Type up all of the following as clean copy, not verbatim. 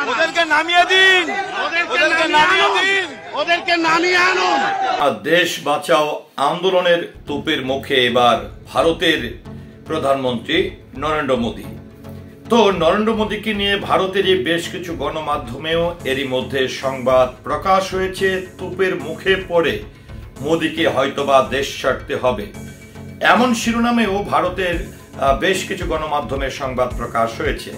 ওদেরকে নামিয়ে দিন, ওদেরকে নামিয়ে দিন, ওদেরকে নামিয়ে আনুন। দেশ বাঁচাও আন্দোলনের তোপের মুখে এবার ভারতের প্রধানমন্ত্রী নরেন্দ্র মোদী। তো নরেন্দ্র মোদীকে নিয়ে ভারতের বেশ কিছু গণমাধ্যমেও এরই মধ্যে সংবাদ প্রকাশ হয়েছে। তোপের মুখে পড়ে মোদীকে হয়তোবা দেশ ছাড়তে হবে, এমন শিরোনামেও ভারতের বেশ কিছু গণমাধ্যমে সংবাদ প্রকাশ হয়েছে।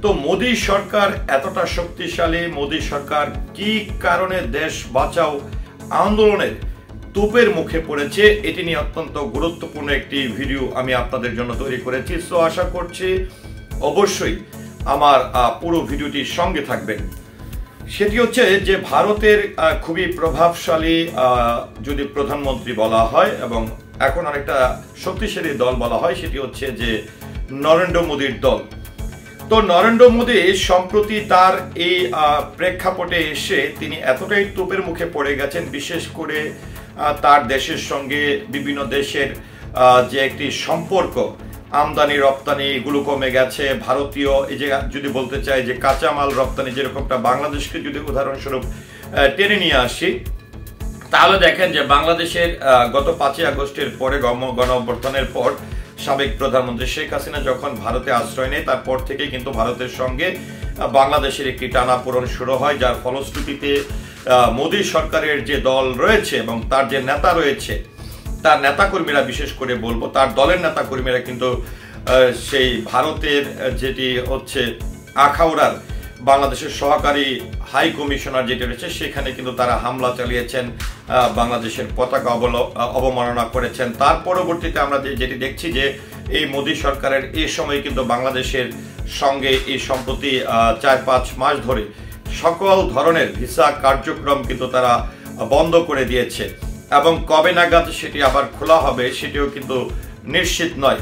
তো মোদী সরকার এতটা শক্তিশালী, মোদী সরকার কি কারণে দেশ বাঁচাও আন্দোলনের তোপের মুখে পড়েছে, এটি নিয়ে অত্যন্ত গুরুত্বপূর্ণ একটি ভিডিও আমি আপনাদের জন্য তৈরি করেছি। সো আশা করছি অবশ্যই আমার পুরো ভিডিওটির সঙ্গে থাকবেন। সেটি হচ্ছে যে ভারতের খুবই প্রভাবশালী যদি প্রধানমন্ত্রী বলা হয় এবং এখন আরেকটা শক্তিশালী দল বলা হয়, সেটি হচ্ছে যে নরেন্দ্র মোদীর দল। তো নরেন্দ্র মোদী সম্প্রতি তার এই প্রেক্ষাপটে এসে তিনি এতটাই তোপের মুখে পড়ে গেছেন, বিশেষ করে তার দেশের সঙ্গে বিভিন্ন দেশের যে একটি সম্পর্ক, আমদানি রপ্তানি এগুলো কমে গেছে। ভারতীয় এই যে যদি বলতে চাই যে কাঁচামাল রপ্তানি, যেরকমটা বাংলাদেশকে যদি উদাহরণস্বরূপ টেনে নিয়ে আসি, তাহলে দেখেন যে বাংলাদেশের গত 5ই আগস্টের পরে গণঅভ্যুত্থানের পর সাবেক প্রধানমন্ত্রী শেখ হাসিনা যখন ভারতে আশ্রয় নেয়, তারপর থেকে কিন্তু ভারতের সঙ্গে বাংলাদেশের একটি টানাপোড়েন শুরু হয়, যার ফলশ্রুতিতে মোদী সরকারের যে দল রয়েছে এবং তার যে নেতা রয়েছে, তার নেতাকর্মীরা, বিশেষ করে বলবো তার দলের নেতাকর্মীরা কিন্তু সেই ভারতের যেটি হচ্ছে আখাউড়ার বাংলাদেশের সহকারী হাই কমিশনার যেটি রয়েছে সেখানে কিন্তু তারা হামলা চালিয়েছেন, বাংলাদেশের পতাকা অবমাননা করেছেন। তার পরবর্তীতে আমরা যেটি দেখছি যে এই মোদী সরকারের এই সময় কিন্তু বাংলাদেশের সঙ্গে এই সম্প্রতি 4-5 মাস ধরে সকল ধরনের ভিসা কার্যক্রম কিন্তু তারা বন্ধ করে দিয়েছে এবং কবে নাগাদ সেটি আবার খোলা হবে সেটিও কিন্তু নিশ্চিত নয়।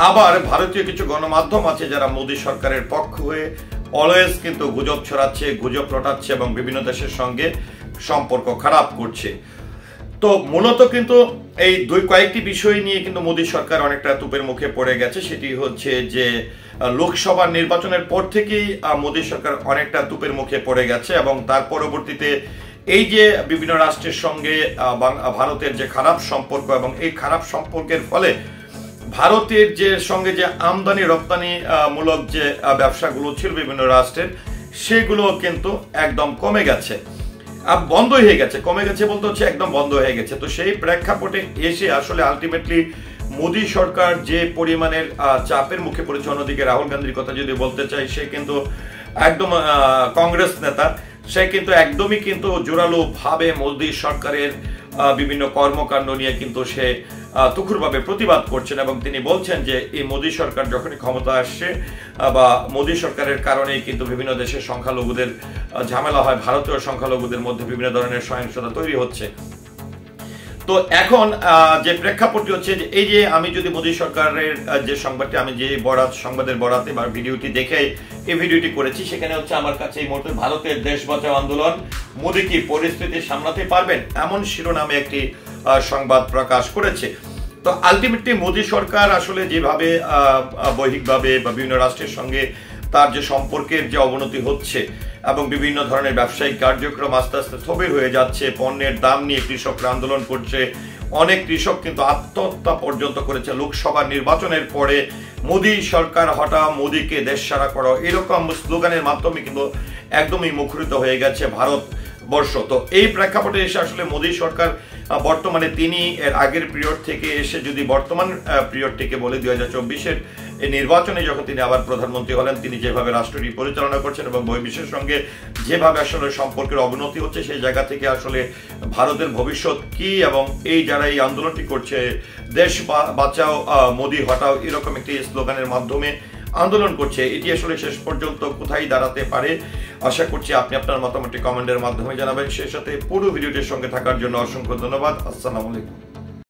আবার ভারতীয় কিছু গণমাধ্যম আছে যারা মোদী সরকারের পক্ষ হয়ে অলওয়েজ কিন্তু গুজব ছড়াচ্ছে, গুজব রটাচ্ছে এবং বিভিন্ন দেশের সঙ্গে সম্পর্ক খারাপ করছে। তো মূলত কিন্তু এই কয়েকটি বিষয় নিয়ে কিন্তু মোদী সরকার অনেকটা তোপের মুখে পড়ে গেছে। সেটি হচ্ছে যে লোকসভা নির্বাচনের পর থেকেই মোদী সরকার অনেকটা তোপের মুখে পড়ে গেছে এবং তার পরবর্তীতে এই যে বিভিন্ন রাষ্ট্রের সঙ্গে ভারতের যে খারাপ সম্পর্ক এবং এই খারাপ সম্পর্কের ফলে ভারতের যে সঙ্গে যে আমদানি রপ্তানি মূলক যে ব্যবসাগুলো ছিল বিভিন্ন রাষ্ট্রের, সেগুলো কিন্তু একদম কমে গেছে, বন্ধ হয়ে গেছে। কমে গেছে বলতে হচ্ছে একদম বন্ধ হয়ে গেছে। তো সেই প্রেক্ষাপটে এসে আসলে আলটিমেটলি মোদী সরকার যে পরিমাণের চাপের মুখে পড়েছে, অন্যদিকে রাহুল গান্ধীর কথা যদি বলতে চাই, সে কিন্তু একদম কংগ্রেস নেতা, সে কিন্তু একদমই কিন্তু জোরালো ভাবে মোদী সরকারের বিভিন্ন কর্মকাণ্ড নিয়ে কিন্তু সে তুখুরভাবে প্রতিবাদ করছেন এবং তিনি বলছেন যে এই মোদী সরকার যখনই ক্ষমতা আসছে বা মোদী সরকারের কারণেই কিন্তু বিভিন্ন দেশের সংখ্যালঘুদের ঝামেলা হয়, ভারতীয় সংখ্যালঘুদের মধ্যে বিভিন্ন ধরনের সহিংসতা তৈরি হচ্ছে। তো এখন যে প্রেক্ষাপটটি হচ্ছে যে এই যে আমি যদি মোদী সরকারের যে সংবাদটি, আমি যে সংবাদের বরাতে বা ভিডিওটি দেখে এই ভিডিওটি করেছি, সেখানে হচ্ছে আমার কাছে এই মুহূর্তে ভারতের দেশ বাঁচাও আন্দোলন, মোদী কি পরিস্থিতি সামলাতে পারবেন, এমন শিরোনামে একটি সংবাদ প্রকাশ করেছে। তো আলটিমেটলি মোদী সরকার আসলে যেভাবে বৈহিকভাবে বা বিভিন্ন রাষ্ট্রের সঙ্গে তার যে সম্পর্কের যে অবনতি হচ্ছে এবং বিভিন্ন ধরনের ব্যবসায়িক কার্যক্রম আস্তে আস্তে স্থবির হয়ে যাচ্ছে, পণ্যের দাম নিয়ে কৃষকরা আন্দোলন করছে, অনেক কৃষক কিন্তু আত্মহত্যা পর্যন্ত করেছে লোকসভা নির্বাচনের পরে। মোদী সরকার হটাও, মোদীকে দেশ ছাড়া করো, এরকম স্লোগানের মাধ্যমে কিন্তু একদমই মুখরিত হয়ে গেছে ভারতবর্ষ। তো এই প্রেক্ষাপটে এসে আসলে মোদী সরকার বর্তমানে তিনি এর আগের পিরিয়ড থেকে এসে যদি বর্তমান পিরিয়ডটিকে বলে 2024-এর এই নির্বাচনে যখন তিনি আবার প্রধানমন্ত্রী হলেন, তিনি যেভাবে রাষ্ট্রটি পরিচালনা করছেন এবং বহির্বিশ্বের সঙ্গে যেভাবে আসলে সম্পর্কের অবনতি হচ্ছে, সেই জায়গা থেকে আসলে ভারতের ভবিষ্যৎ কি এবং এই যারা এই আন্দোলনটি করছে দেশ বাঁচাও মোদী হটাও এরকম একটি স্লোগানের মাধ্যমে আন্দোলন করছে, এটি আসলে শেষ পর্যন্ত কোথায় দাঁড়াতে পারে আশা করছি আপনি আপনার মতামতটি কমেন্টের মাধ্যমে জানাবেন। সেই সাথে পুরো ভিডিওটির সঙ্গে থাকার জন্য অসংখ্য ধন্যবাদ। আসসালামু আলাইকুম।